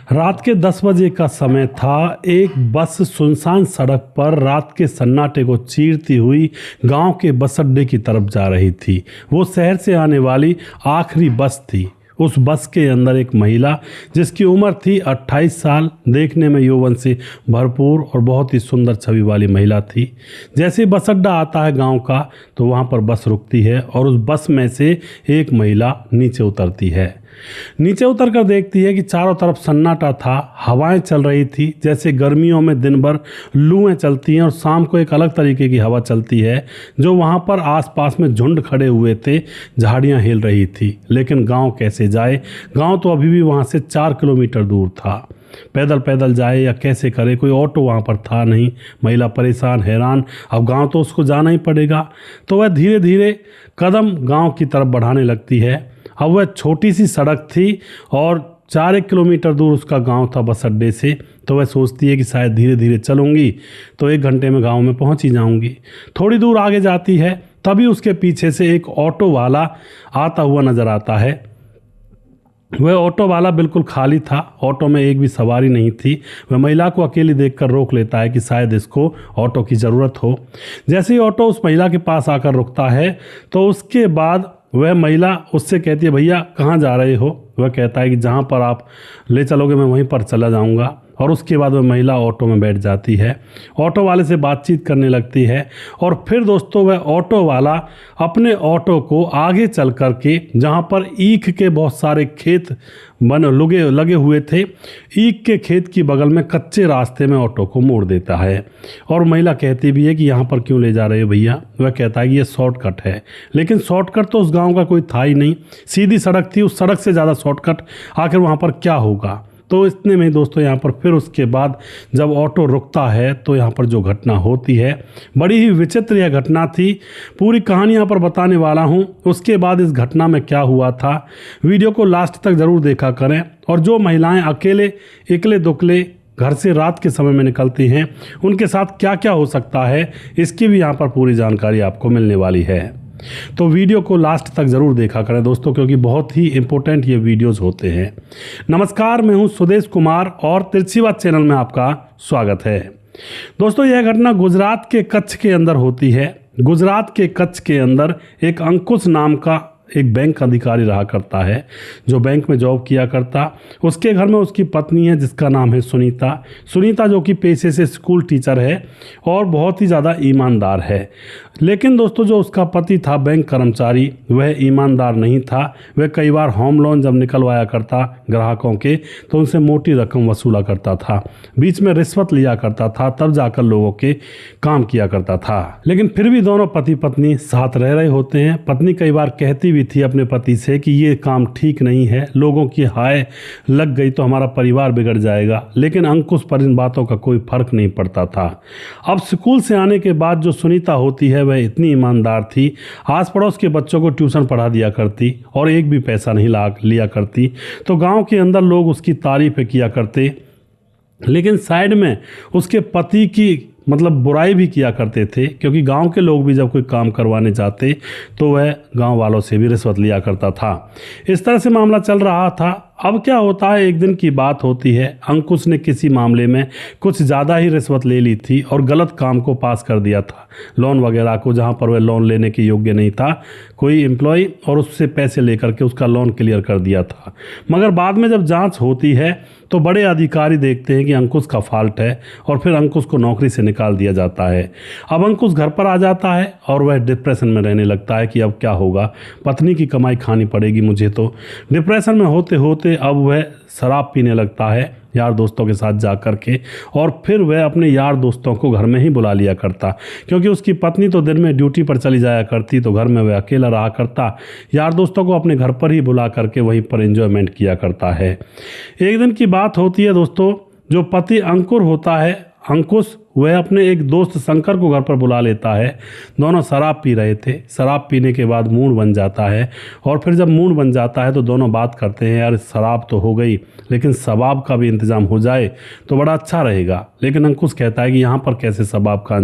रात के 10 बजे का समय था। एक बस सुनसान सड़क पर रात के सन्नाटे को चीरती हुई गांव के बस अड्डे की तरफ जा रही थी। वो शहर से आने वाली आखिरी बस थी। उस बस के अंदर एक महिला जिसकी उम्र थी 28 साल, देखने में यौवन से भरपूर और बहुत ही सुंदर छवि वाली महिला थी। जैसे ही बस अड्डा आता है गांव का, तो वहां पर बस रुकती है और उस बस में से एक महिला नीचे उतरती है। नीचे उतर कर देखती है कि चारों तरफ सन्नाटा था, हवाएं चल रही थी। जैसे गर्मियों में दिन भर लूएं चलती हैं और शाम को एक अलग तरीके की हवा चलती है। जो वहाँ पर आसपास में झुंड खड़े हुए थे, झाड़ियाँ हिल रही थी। लेकिन गांव कैसे जाए? गांव तो अभी भी वहाँ से 4 किलोमीटर दूर था। पैदल पैदल जाए या कैसे करे? कोई ऑटो वहाँ पर था नहीं। महिला परेशान, हैरान। अब गांव तो उसको जाना ही पड़ेगा। तो वह धीरे धीरे कदम गांव की तरफ बढ़ाने लगती है। अब वह छोटी सी सड़क थी और 4 किलोमीटर दूर उसका गांव था बस अड्डे से। तो वह सोचती है कि शायद धीरे धीरे चलूँगी तो 1 घंटे में गांव में पहुंच ही जाऊंगी। थोड़ी दूर आगे जाती है, तभी उसके पीछे से एक ऑटो वाला आता हुआ नज़र आता है। वह ऑटो वाला बिल्कुल खाली था, ऑटो में एक भी सवारी नहीं थी। वह महिला को अकेली देखकर रोक लेता है कि शायद इसको ऑटो की ज़रूरत हो। जैसे ही ऑटो उस महिला के पास आकर रुकता है, तो उसके बाद वह महिला उससे कहती है, भैया कहाँ जा रहे हो? वह कहता है कि जहाँ पर आप ले चलोगे मैं वहीं पर चला जाऊँगा। और उसके बाद वह महिला ऑटो में बैठ जाती है, ऑटो वाले से बातचीत करने लगती है। और फिर दोस्तों वह ऑटो वाला अपने ऑटो को आगे चल कर के, जहाँ पर ईख के बहुत सारे खेत लगे हुए थे, ईख के खेत की बगल में कच्चे रास्ते में ऑटो को मोड़ देता है। और महिला कहती भी है कि यहाँ पर क्यों ले जा रहे हो भैया? वह कहता है कि ये शॉर्टकट है। लेकिन शॉर्टकट तो उस गाँव का कोई था ही नहीं, सीधी सड़क थी। उस सड़क से ज़्यादा शॉर्टकट आखिर वहाँ पर क्या होगा? तो इतने में दोस्तों यहाँ पर फिर उसके बाद जब ऑटो रुकता है, तो यहाँ पर जो घटना होती है, बड़ी ही विचित्र यह घटना थी। पूरी कहानी यहाँ पर बताने वाला हूँ। उसके बाद इस घटना में क्या हुआ था, वीडियो को लास्ट तक ज़रूर देखा करें। और जो महिलाएं अकेले इकले दुकले घर से रात के समय में निकलती हैं, उनके साथ क्या क्या हो सकता है, इसकी भी यहाँ पर पूरी जानकारी आपको मिलने वाली है। तो वीडियो को लास्ट तक ज़रूर देखा करें दोस्तों, क्योंकि बहुत ही इंपॉर्टेंट ये वीडियोस होते हैं। नमस्कार, मैं हूं सुदेश कुमार और तिरछी बात चैनल में आपका स्वागत है। दोस्तों यह घटना गुजरात के कच्छ के अंदर होती है। गुजरात के कच्छ के अंदर एक अंकुश नाम का एक बैंक अधिकारी रहा करता है, जो बैंक में जॉब किया करता। उसके घर में उसकी पत्नी है जिसका नाम है सुनीता। सुनीता जो कि पेशे से स्कूल टीचर है और बहुत ही ज़्यादा ईमानदार है। लेकिन दोस्तों जो उसका पति था बैंक कर्मचारी, वह ईमानदार नहीं था। वह कई बार होम लोन जब निकलवाया करता ग्राहकों के, तो उनसे मोटी रकम वसूला करता था, बीच में रिश्वत लिया करता था, तब जाकर लोगों के काम किया करता था। लेकिन फिर भी दोनों पति पत्नी साथ रह रहे होते हैं। पत्नी कई बार कहती भी थी अपने पति से कि ये काम ठीक नहीं है, लोगों की हाय लग गई तो हमारा परिवार बिगड़ जाएगा। लेकिन अंकुश पर इन बातों का कोई फर्क नहीं पड़ता था। अब स्कूल से आने के बाद जो सुनीता होती है, वह इतनी ईमानदार थी, आस पड़ोस के बच्चों को ट्यूशन पढ़ा दिया करती और एक भी पैसा नहीं लिया करती। तो गांव के अंदर लोग उसकी तारीफ किया करते, लेकिन साइड में उसके पति की बुराई भी किया करते थे, क्योंकि गांव के लोग भी जब कोई काम करवाने जाते तो वह गांव वालों से भी रिश्वत लिया करता था। इस तरह से मामला चल रहा था। अब क्या होता है, एक दिन की बात होती है, अंकुश ने किसी मामले में कुछ ज़्यादा ही रिश्वत ले ली थी और गलत काम को पास कर दिया था, लोन वगैरह को, जहां पर वह लोन लेने के योग्य नहीं था, कोई एम्प्लॉय, और उससे पैसे लेकर के उसका लोन क्लियर कर दिया था। मगर बाद में जब जांच होती है तो बड़े अधिकारी देखते हैं कि अंकुश का फॉल्ट है और फिर अंकुश को नौकरी से निकाल दिया जाता है। अब अंकुश घर पर आ जाता है और वह डिप्रेशन में रहने लगता है कि अब क्या होगा, पत्नी की कमाई खानी पड़ेगी मुझे। तो डिप्रेशन में होते होते अब वह शराब पीने लगता है यार दोस्तों के साथ जा कर के, और फिर वह अपने यार दोस्तों को घर में ही बुला लिया करता, क्योंकि उसकी पत्नी तो दिन में ड्यूटी पर चली जाया करती, तो घर में वह अकेला रहा करता। यार दोस्तों को अपने घर पर ही बुला करके वहीं पर एंजॉयमेंट किया करता है। एक दिन की बात होती है दोस्तों, जो पति अंकुर होता है, अंकुश, वह अपने एक दोस्त शंकर को घर पर बुला लेता है। दोनों शराब पी रहे थे। शराब पीने के बाद मूड बन जाता है, और फिर जब मूड बन जाता है तो दोनों बात करते हैं, यार शराब तो हो गई, लेकिन शबाब का भी इंतज़ाम हो जाए तो बड़ा अच्छा रहेगा। लेकिन अंकुश कहता है कि यहाँ पर कैसे शबाब का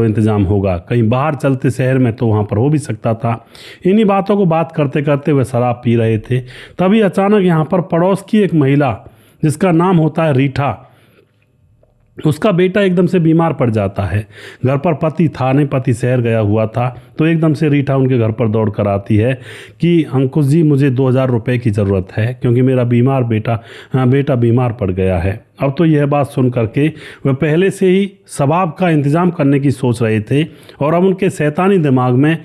इंतज़ाम होगा, कहीं बाहर चलते शहर में तो वहाँ पर हो भी सकता था। इन्हीं बातों को बात करते करते वह शराब पी रहे थे। तभी अचानक यहाँ पर पड़ोस की एक महिला जिसका नाम होता है रीठा, उसका बेटा एकदम से बीमार पड़ जाता है। घर पर पति था नहीं, पति शहर गया हुआ था, तो एकदम से रीठा उनके घर पर दौड़ कर आती है कि अंकुश जी मुझे 2000 रुपये की ज़रूरत है, क्योंकि मेरा बेटा बीमार पड़ गया है। अब तो यह बात सुन करके वह पहले से ही सबाब का इंतज़ाम करने की सोच रहे थे, और अब उनके शैतानी दिमाग में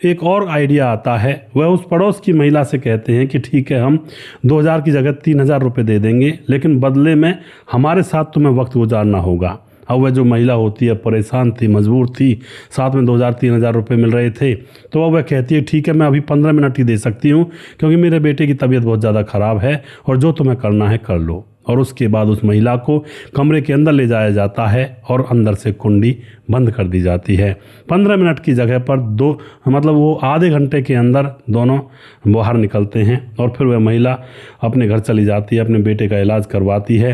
एक और आइडिया आता है। वह उस पड़ोस की महिला से कहते हैं कि ठीक है, हम 2000 की जगह 3000 रुपये दे देंगे, लेकिन बदले में हमारे साथ तुम्हें वक्त गुजारना होगा। अब वह जो महिला होती है परेशान थी, मजबूर थी, साथ में 2000-3000 रुपये मिल रहे थे, तो अब वह कहती है ठीक है, मैं अभी 15 मिनट ही दे सकती हूँ, क्योंकि मेरे बेटे की तबीयत बहुत ज़्यादा ख़राब है, और जो तुम्हें करना है कर लो। और उसके बाद उस महिला को कमरे के अंदर ले जाया जाता है और अंदर से कुंडी बंद कर दी जाती है। 15 मिनट की जगह पर वो आधे घंटे के अंदर दोनों बाहर निकलते हैं, और फिर वह महिला अपने घर चली जाती है, अपने बेटे का इलाज करवाती है।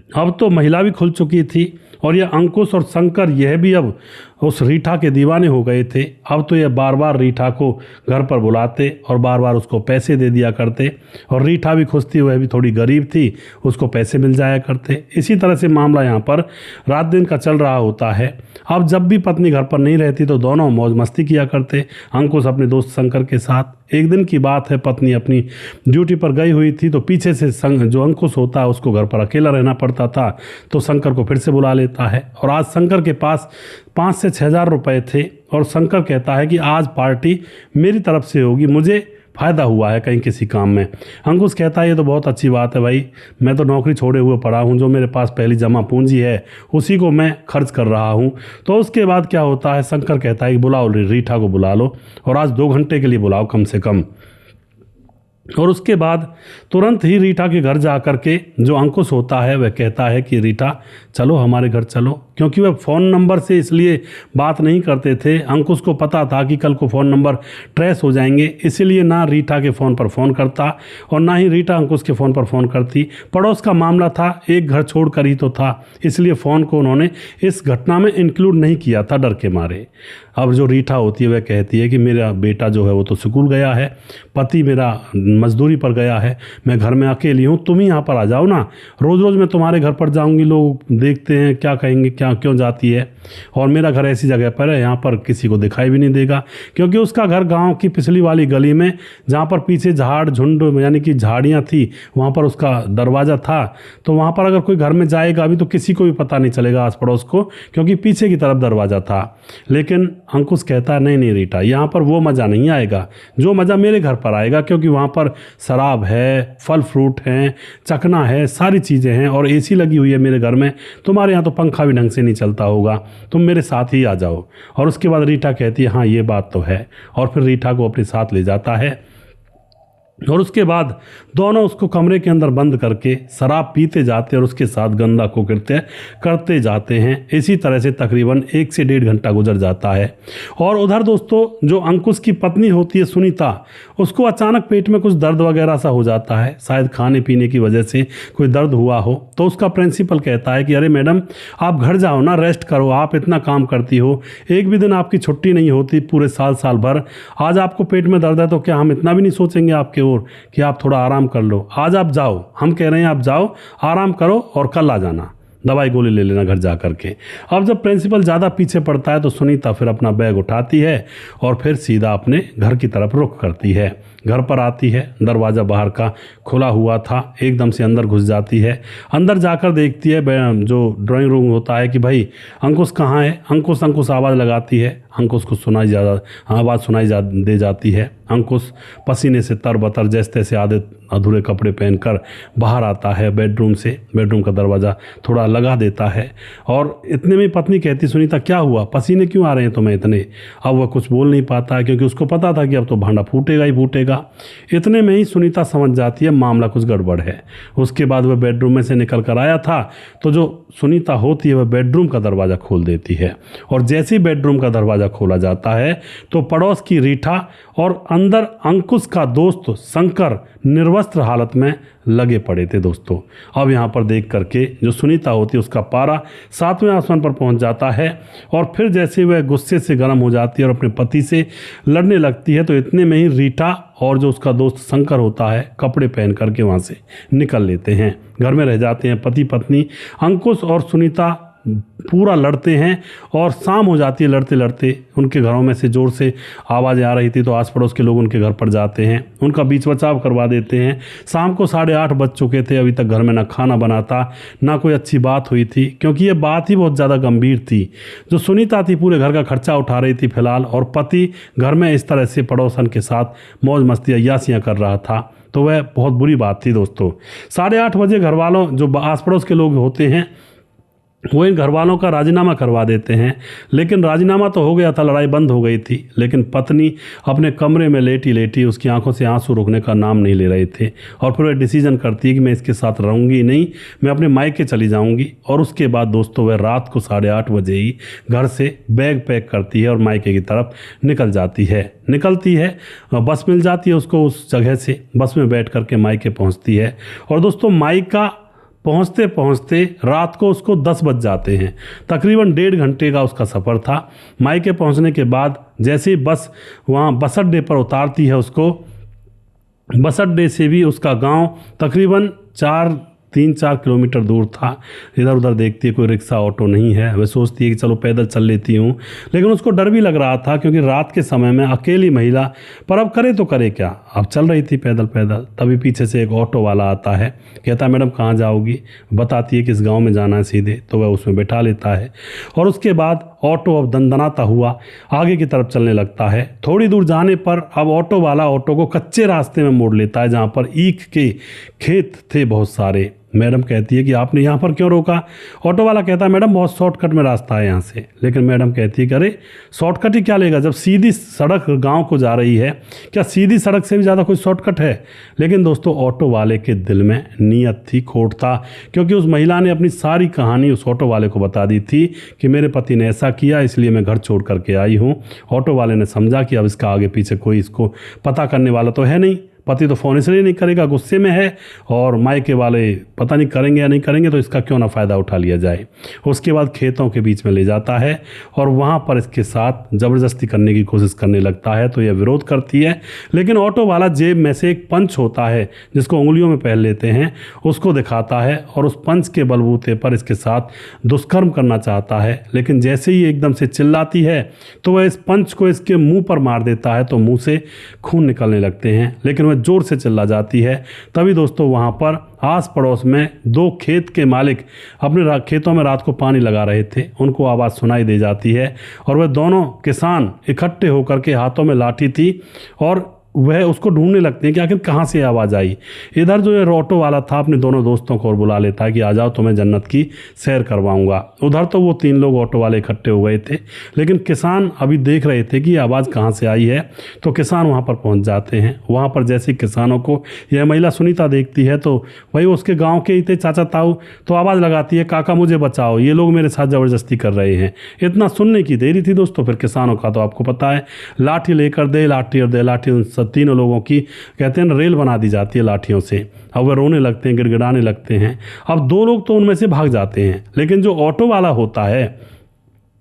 अब तो महिला भी खुल चुकी थी, और यह अंकुश और शंकर यह भी अब उस रीठा के दीवाने हो गए थे। अब तो यह बार बार रीठा को घर पर बुलाते और बार बार उसको पैसे दे दिया करते, और रीठा भी खुश थी, वह भी थोड़ी गरीब थी, उसको पैसे मिल जाया करते। इसी तरह से मामला यहाँ पर रात दिन का चल रहा होता है। अब जब भी पत्नी घर पर नहीं रहती तो दोनों मौज मस्ती किया करते, अंकुश अपने दोस्त शंकर के साथ। एक दिन की बात है, पत्नी अपनी ड्यूटी पर गई हुई थी, तो पीछे से जो अंकुश होता है उसको घर पर अकेला रहना पड़ता था, तो शंकर को फिर से बुला लेता है। और आज शंकर के पास 5 से 6000 रुपये थे, और शंकर कहता है कि आज पार्टी मेरी तरफ से होगी, मुझे फ़ायदा हुआ है कहीं किसी काम में। अंकुश कहता है ये तो बहुत अच्छी बात है भाई, मैं तो नौकरी छोड़े हुए पड़ा हूँ, जो मेरे पास पहली जमा पूंजी है उसी को मैं खर्च कर रहा हूँ। तो उसके बाद क्या होता है, शंकर कहता है कि बुलाओ रीठा को बुला लो, और आज 2 घंटे के लिए बुलाओ कम से कम। और उसके बाद तुरंत ही रीठा के घर जा कर के जो अंकुश होता है वह कहता है कि रीठा चलो हमारे घर चलो, क्योंकि वह फ़ोन नंबर से इसलिए बात नहीं करते थे, अंकुश को पता था कि कल को फ़ोन नंबर ट्रेस हो जाएंगे, इसीलिए ना रीठा के फ़ोन पर फ़ोन करता और ना ही रीठा अंकुश के फ़ोन पर फ़ोन करती। पड़ोस का मामला था, एक घर छोड़ कर ही तो था, इसलिए फ़ोन को उन्होंने इस घटना में इंक्लूड नहीं किया था डर के मारे। अब जो रीठा होती है वह कहती है कि मेरा बेटा जो है वो तो स्कूल गया है, पति मेरा मजदूरी पर गया है, मैं घर में अकेली हूँ, तुम ही यहाँ पर आ जाओ ना, रोज़ रोज़ मैं तुम्हारे घर पर जाऊँगी, लोग देखते हैं क्या कहेंगे, क्या क्यों जाती है, और मेरा घर ऐसी जगह पर है यहाँ पर किसी को दिखाई भी नहीं देगा। क्योंकि उसका घर गांव की पिछली वाली गली में, जहाँ पर पीछे झाड़ झुंड यानी कि झाड़ियाँ थी, वहाँ पर उसका दरवाज़ा था, तो वहाँ पर अगर कोई घर में जाएगा अभी तो किसी को भी पता नहीं चलेगा आस पड़ोस को, क्योंकि पीछे की तरफ दरवाज़ा था। लेकिन अंकुश कहता है नहीं रीठा, यहाँ पर वो मज़ा नहीं आएगा जो मज़ा मेरे घर पर आएगा, क्योंकि वहाँ पर शराब है, फल फ्रूट हैं, चखना है, सारी चीज़ें हैं, और एसी लगी हुई है मेरे घर में, तुम्हारे यहाँ तो पंखा भी ढंग से नहीं चलता होगा, तुम मेरे साथ ही आ जाओ। और उसके बाद रीठा कहती है हाँ ये बात तो है, और फिर रीठा को अपने साथ ले जाता है, और उसके बाद दोनों उसको कमरे के अंदर बंद करके शराब पीते जाते और उसके साथ गंदा कुकृत्य करते जाते हैं। इसी तरह से तकरीबन 1 से 1.5 घंटा गुजर जाता है। और उधर दोस्तों जो अंकुश की पत्नी होती है सुनीता, उसको अचानक पेट में कुछ दर्द वगैरह सा हो जाता है, शायद खाने पीने की वजह से कोई दर्द हुआ हो। तो उसका प्रिंसिपल कहता है कि अरे मैडम आप घर जाओ ना, रेस्ट करो, आप इतना काम करती हो, एक भी दिन आपकी छुट्टी नहीं होती पूरे साल भर, आज आपको पेट में दर्द है तो क्या हम इतना भी नहीं सोचेंगे आपके कि आप थोड़ा आराम कर लो, आज आप जाओ, हम कह रहे हैं आप जाओ, आराम करो और कल आ जाना, दवाई गोली ले लेना घर जा करके। अब जब प्रिंसिपल ज़्यादा पीछे पड़ता है तो सुनीता फिर अपना बैग उठाती है और फिर सीधा अपने घर की तरफ रुख करती है। घर पर आती है, दरवाज़ा बाहर का खुला हुआ था, एकदम से अंदर घुस जाती है। अंदर जाकर देखती है जो ड्राइंग रूम होता है कि भाई अंकुश कहाँ है। अंकुश आवाज़ लगाती है, अंकुश को आवाज़ सुनाई दे जाती है। अंकुश पसीने से तरबतर जैसे तैसे आधे अधूरे कपड़े पहनकर बाहर आता है बेडरूम से। बेडरूम का दरवाज़ा थोड़ा लगा देता है और इतने में पत्नी कहती सुनीता क्या हुआ, पसीने क्यों आ रहे हैं तुम्हें इतने। अब वह कुछ बोल नहीं पाता है क्योंकि उसको पता था कि अब तो भांडा फूटेगा ही फूटेगा। इतने में ही सुनीता समझ जाती है मामला कुछ गड़बड़ है। उसके बाद वह बेडरूम में से निकल कर आया था तो जो सुनीता होती है वह बेडरूम का दरवाज़ा खोल देती है और जैसे ही बेडरूम का दरवाज़ा दरवाज़ा खोला जाता है तो पड़ोस की रीठा और अंदर अंकुश का दोस्त शंकर निर्वस्त्र हालत में लगे पड़े थे दोस्तों। अब यहाँ पर देख करके जो सुनीता होती है उसका पारा 7वें आसमान पर पहुँच जाता है और फिर जैसे वह गुस्से से गर्म हो जाती है और अपने पति से लड़ने लगती है तो इतने में ही रीठा और जो उसका दोस्त शंकर होता है कपड़े पहन करके वहाँ से निकल लेते हैं। घर में रह जाते हैं पति पत्नी। अंकुश और सुनीता पूरा लड़ते हैं और शाम हो जाती है। लड़ते लड़ते उनके घरों में से ज़ोर से आवाज़ें आ रही थी तो आस पड़ोस के लोग उनके घर पर जाते हैं, उनका बीच बचाव करवा देते हैं। शाम को 8:30 बज चुके थे, अभी तक घर में ना खाना बना था ना कोई अच्छी बात हुई थी, क्योंकि ये बात ही बहुत ज़्यादा गंभीर थी। जो सुनीता थी पूरे घर का खर्चा उठा रही थी फिलहाल, और पति घर में इस तरह से पड़ोसन के साथ मौज मस्ती अय्यासियाँ कर रहा था, तो वह बहुत बुरी बात थी दोस्तों। 8:30 बजे घर वालों जो आस पड़ोस के लोग होते हैं वो इन घर वालों का राजीनामा करवा देते हैं, लेकिन राजीनामा तो हो गया था, लड़ाई बंद हो गई थी, लेकिन पत्नी अपने कमरे में लेटी लेटी उसकी आंखों से आंसू रुकने का नाम नहीं ले रहे थे। और फिर वह डिसीजन करती है कि मैं इसके साथ रहूँगी नहीं, मैं अपने मायके चली जाऊँगी। और उसके बाद दोस्तों वह रात को 8:30 बजे ही घर से बैग पैक करती है और मायके की तरफ निकलती है। बस मिल जाती है उसको उस जगह से, बस में बैठ करके मायके पहुँचती है। और दोस्तों मायका पहुँचते पहुँचते रात को उसको 10 बज जाते हैं। तकरीबन 1.5 घंटे का उसका सफ़र था। मायके पहुँचने के बाद जैसे ही बस वहाँ बस अड्डे पर उतारती है उसको, बस अड्डे से भी उसका गांव तकरीबन 3-4 किलोमीटर दूर था। इधर उधर देखती है कोई रिक्शा ऑटो नहीं है, वह सोचती है कि चलो पैदल चल लेती हूँ, लेकिन उसको डर भी लग रहा था क्योंकि रात के समय में अकेली महिला, पर अब करे तो करे क्या। अब चल रही थी पैदल पैदल, तभी पीछे से एक ऑटो वाला आता है, कहता है मैडम कहाँ जाओगी, बताती है कि इस गाँव में जाना है सीधे, तो वह उसमें बैठा लेता है। और उसके बाद ऑटो अब दनदनाता हुआ आगे की तरफ चलने लगता है। थोड़ी दूर जाने पर अब ऑटो वाला ऑटो को कच्चे रास्ते में मोड़ लेता है जहाँ पर ईख के खेत थे बहुत सारे। मैडम कहती है कि आपने यहाँ पर क्यों रोका। ऑटो वाला कहता है मैडम बहुत शॉर्टकट में रास्ता है यहाँ से। लेकिन मैडम कहती है कि अरे शॉर्टकट ही क्या लेगा, जब सीधी सड़क गांव को जा रही है, क्या सीधी सड़क से भी ज़्यादा कोई शॉर्टकट है। लेकिन दोस्तों ऑटो वाले के दिल में नीयत थी, खोट था, क्योंकि उस महिला ने अपनी सारी कहानी उस ऑटो वाले को बता दी थी कि मेरे पति ने ऐसा किया इसलिए मैं घर छोड़ करके आई हूँ। ऑटो वाले ने समझा कि अब इसका आगे पीछे कोई इसको पता करने वाला तो है नहीं, पति तो फ़ोन इसलिए नहीं करेगा, गुस्से में है, और मायके वाले पता नहीं करेंगे या नहीं करेंगे, तो इसका क्यों ना फ़ायदा उठा लिया जाए। उसके बाद खेतों के बीच में ले जाता है और वहाँ पर इसके साथ ज़बरदस्ती करने की कोशिश करने लगता है, तो यह विरोध करती है। लेकिन ऑटो वाला जेब में से एक पंच होता है जिसको उंगलियों में पहन लेते हैं, उसको दिखाता है और उस पंच के बलबूते पर इसके साथ दुष्कर्म करना चाहता है। लेकिन जैसे ही एकदम से चिल्लाती है तो वह इस पंच को इसके मुँह पर मार देता है, तो मुँह से खून निकलने लगते हैं। लेकिन वह जोर से चिल्ला जाती है। तभी दोस्तों वहाँ पर आस पड़ोस में 2 खेत के मालिक अपने खेतों में रात को पानी लगा रहे थे, उनको आवाज़ सुनाई दे जाती है और वह दोनों किसान इकट्ठे होकर के, हाथों में लाठी थी, और वह उसको ढूंढने लगते हैं कि आखिर कहाँ से आवाज़ आई। इधर जो ये ऑटो वाला था अपने दोनों दोस्तों को और बुला लेता है कि आ जाओ तुम्हें जन्नत की सैर करवाऊंगा। उधर तो वो 3 लोग ऑटो वाले इकट्ठे हो गए थे, लेकिन किसान अभी देख रहे थे कि आवाज़ कहाँ से आई है, तो किसान वहाँ पर पहुँच जाते हैं। वहाँ पर जैसे किसानों को यह महिला सुनीता देखती है तो वही उसके गाँव के ही थे चाचा ताऊ, तो आवाज़ लगाती है काका मुझे बचाओ, ये लोग मेरे साथ ज़बरदस्ती कर रहे हैं। इतना सुनने की देरी थी दोस्तों, फिर किसानों का तो आपको पता है, लाठी लेकर दे लाठी और दे लाठी, उन 3 लोगों की कहते हैं रेल बना दी जाती है लाठियों से। अब वह रोने लगते हैं, गिड़गिड़ाने लगते हैं। अब 2 लोग तो उनमें से भाग जाते हैं, लेकिन जो ऑटो वाला होता है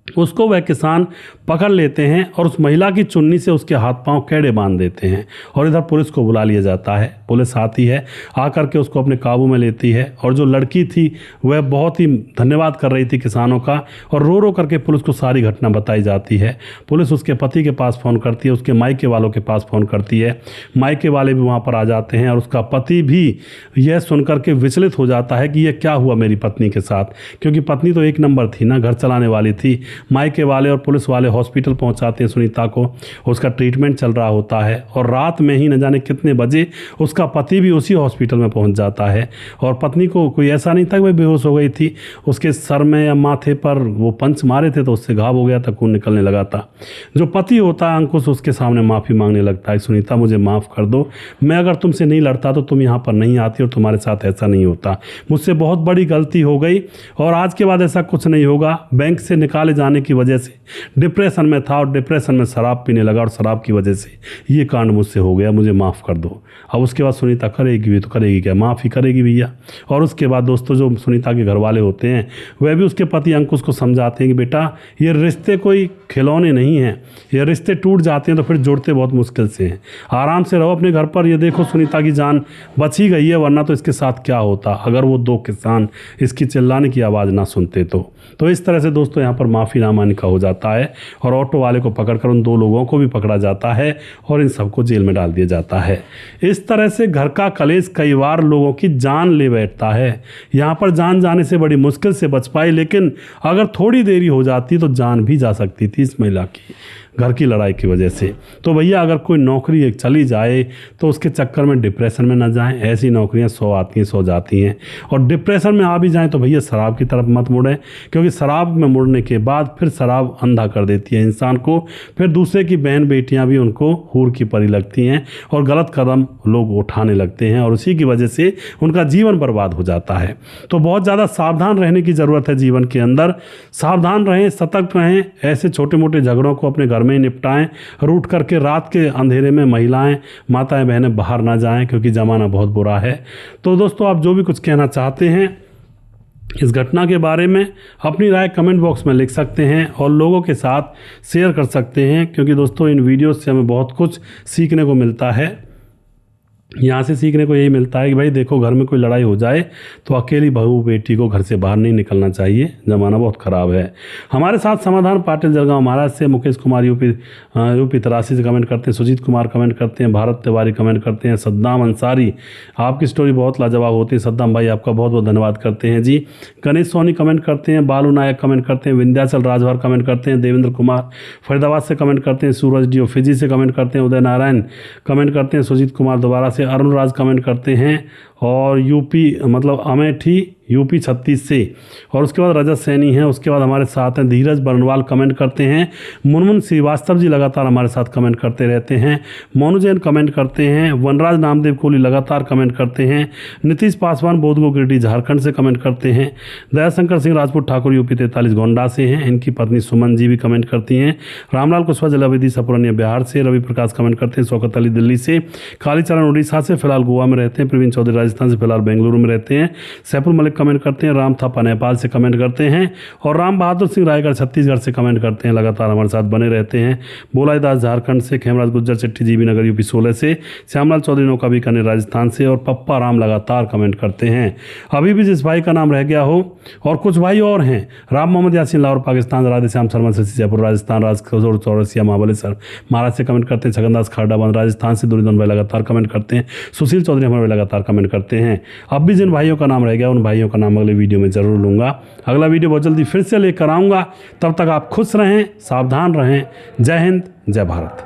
उसको वह किसान पकड़ लेते हैं और उस महिला की चुन्नी से उसके हाथ पांव कैड़े बांध देते हैं। और इधर पुलिस को बुला लिया जाता है। पुलिस आती है, आकर के उसको अपने काबू में लेती है। और जो लड़की थी वह बहुत ही धन्यवाद कर रही थी किसानों का, और रो रो करके पुलिस को सारी घटना बताई जाती है। पुलिस उसके पति के पास फ़ोन करती है, उसके मायके वालों के पास फ़ोन करती है। मायके वाले भी वहाँ पर आ जाते हैं और उसका पति भी यह सुन करके विचलित हो जाता है कि यह क्या हुआ मेरी पत्नी के साथ, क्योंकि पत्नी तो 1 नंबर थी ना, घर चलाने वाली थी। मायके वाले और पुलिस वाले हॉस्पिटल पहुंचाते हैं सुनीता को, उसका ट्रीटमेंट चल रहा होता है। और रात में ही न जाने कितने बजे उसका पति भी उसी हॉस्पिटल में पहुंच जाता है। और पत्नी को कोई ऐसा नहीं था कि वह बेहोश हो गई थी, उसके सर में या माथे पर वो पंच मारे थे तो उससे घाव हो गया था, खून निकलने लगा था। जो पति होता है अंकुश, उसके सामने माफ़ी मांगने लगता है, सुनीता मुझे माफ़ कर दो, मैं अगर तुमसे नहीं लड़ता तो तुम यहाँ पर नहीं आती और तुम्हारे साथ ऐसा नहीं होता। मुझसे बहुत बड़ी गलती हो गई और आज के बाद ऐसा कुछ नहीं होगा। बैंक से निकाले जाने जाने की वजह से डिप्रेशन में था और डिप्रेशन में शराब पीने लगा और शराब की वजह से ये कांड मुझसे हो गया, मुझे माफ़ कर दो। अब उसके बाद सुनीता करेगी भी तो करेगी क्या, माफ़ ही करेगी भैया। और उसके बाद दोस्तों जो सुनीता के घर वाले होते हैं वह भी उसके पति अंकुश को समझाते हैं कि बेटा ये रिश्ते कोई खिलौने नहीं हैं, ये रिश्ते टूट जाते हैं तो फिर जोड़ते बहुत मुश्किल से हैं, आराम से रहो अपने घर पर। ये देखो सुनीता की जान बच ही गई है, वरना तो इसके साथ क्या होता अगर वो 2 किसान इसकी चिल्लाने की आवाज़ ना सुनते तो इस तरह से दोस्तों यहाँ पर माफ़ीनामा लिखा हो जाता है और ऑटो वाले को पकड़कर उन 2 लोगों को भी पकड़ा जाता है और इन सबको जेल में डाल दिया जाता है। इस तरह से घर का कलेश कई बार लोगों की जान ले बैठता है। यहाँ पर जान जाने से बड़ी मुश्किल से बच पाई, लेकिन अगर थोड़ी देरी हो जाती तो जान भी जा सकती थी इस महिला की, घर की लड़ाई की वजह से। तो भैया अगर कोई नौकरी एक चली जाए तो उसके चक्कर में डिप्रेशन में ना जाएं, ऐसी नौकरियां 100 आती हैं 100 जाती हैं। और डिप्रेशन में आ भी जाएं तो भैया शराब की तरफ मत मुड़ें, क्योंकि शराब में मुड़ने के बाद फिर शराब अंधा कर देती है इंसान को, फिर दूसरे की बहन बेटियां भी उनको हूर की परी लगती हैं और गलत कदम लोग उठाने लगते हैं और उसी की वजह से उनका जीवन बर्बाद हो जाता है। तो बहुत ज़्यादा सावधान रहने की ज़रूरत है जीवन के अंदर, सावधान रहें, सतर्क रहें, ऐसे छोटे मोटे झगड़ों को अपने घर में निपटाएं, रूठ करके रात के अंधेरे में महिलाएं माताएं बहनें बाहर ना जाएं, क्योंकि ज़माना बहुत बुरा है। तो दोस्तों आप जो भी कुछ कहना चाहते हैं इस घटना के बारे में अपनी राय कमेंट बॉक्स में लिख सकते हैं और लोगों के साथ शेयर कर सकते हैं, क्योंकि दोस्तों इन वीडियो से हमें बहुत कुछ सीखने को मिलता है। यहाँ से सीखने को यही मिलता है कि भाई देखो घर में कोई लड़ाई हो जाए तो अकेली बहू बेटी को घर से बाहर नहीं निकलना चाहिए, ज़माना बहुत ख़राब है। हमारे साथ समाधान पाटिल जलगांव महाराज से, मुकेश कुमार यूपी तरासी से कमेंट करते हैं, सुजीत कुमार कमेंट करते हैं, भारत तिवारी कमेंट करते हैं, सद्दाम अंसारी आपकी स्टोरी बहुत लाजवाब होती है सद्दाम भाई, आपका बहुत बहुत धन्यवाद करते हैं जी। गणेश सोनी कमेंट करते हैं, बालू नायक कमेंट करते हैं, विंध्याचल राजभर कमेंट करते हैं, देवेंद्र कुमार फरीदाबाद से कमेंट करते हैं, सूरज डी फिजी से कमेंट करते हैं, उदय नारायण कमेंट करते हैं, सुजीत कुमार दोबारा से, अरुण राज कमेंट करते हैं और यूपी मतलब अमेठी यूपी 36 से, और उसके बाद रजत सैनी हैं, उसके बाद हमारे साथ हैं धीरज बरनवाल कमेंट करते हैं, मुनमुन श्रीवास्तव जी लगातार हमारे साथ कमेंट करते रहते हैं, मोनू जैन कमेंट करते हैं, वनराज नामदेव कोहली लगातार कमेंट करते हैं, नीतीश पासवान बोधगो गिरिडीह झारखंड से कमेंट करते हैं, दयाशंकर सिंह राजपूत ठाकुर यूपी 43 गोंडा से हैं, इनकी पत्नी सुमन जी भी कमेंट करती हैं, रामलाल कुशवाहा जलाविधि सपुरनिया बिहार से, रवि प्रकाश कमेंट करते हैं, शौकत अली दिल्ली से, कालीचरण उड़ीसा से, फिलहाल गोवा में रहते हैं, प्रवीण चौधरी राजस्थान से, फिलहाल बेंगलुरु में रहते हैं, सैफुल मलिक कमेंट करते हैं, राम थापा नेपाल से कमेंट करते हैं और राम बहादुर सिंह रायगढ़ छत्तीसगढ़ से कमेंट करते हैं, लगातार हमारे साथ बने रहते हैं, बोलाई दास झारखंड से, खेमराज गुज्जर चिट्ठी जीबी नगर यूपी 16 से, श्यामलाल चौधरी नौका बीकानेर राजस्थान से और पप्पा राम लगातार कमेंट करते हैं। अभी भी जिस भाई का नाम रह गया हो, और कुछ भाई और हैं, राम मोहम्मद यासीन लाहौर पाकिस्तान, राधेश्याम शर्मा से जयपुर राजस्थान, राजकौर चौरसिया महाबलेश्वर महाराज से कमेंट करते हैं, छगनदास खारडाबंद राजस्थान से, दुर्योधन भाई लगातार कमेंट करते हैं, सुशील चौधरी हमारे लगातार कमेंट करते हैं। अब भी जिन भाइयों का नाम रह गया उन भाइयों का नाम अगले वीडियो में जरूर लूँगा। अगला वीडियो बहुत जल्दी फिर से लेकर आऊँगा, तब तक आप खुश रहें, सावधान रहें। जय हिंद, जय भारत।